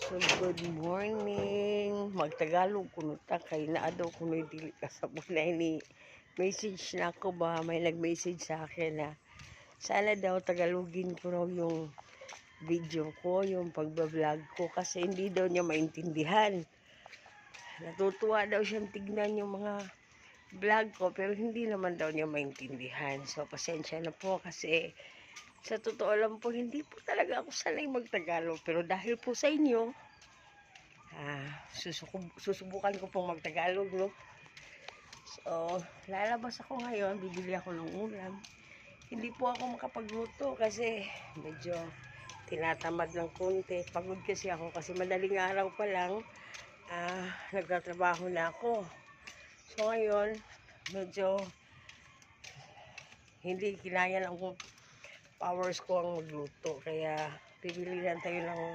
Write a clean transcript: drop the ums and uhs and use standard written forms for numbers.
So, good morning. Magtagalog kuno ta kay naa daw kuno dili ka sa bunay ni message na ako ba, may nag-message sa akin na sana daw tagalogin ko raw yung video ko, yung pagbablog ko kasi hindi daw niya maintindihan. Natutuwa daw siyang tignan yung mga vlog ko pero hindi naman daw niya maintindihan. So pasensya na po kasi sa totoo lang po, hindi po talaga ako sanay magtagalog. Pero dahil po sa inyo, susubukan ko pong magtagalog, no? So, lalabas ako ngayon, bibili ako ng ulam. Hindi po ako makapagluto kasi medyo tinatamad ng konti. Pagod kasi ako kasi madaling araw pa lang, nagtatrabaho na ako. So, ngayon, medyo hindi kinaya lang kung powers ko ang magluto. Kaya, bibili lang tayo ng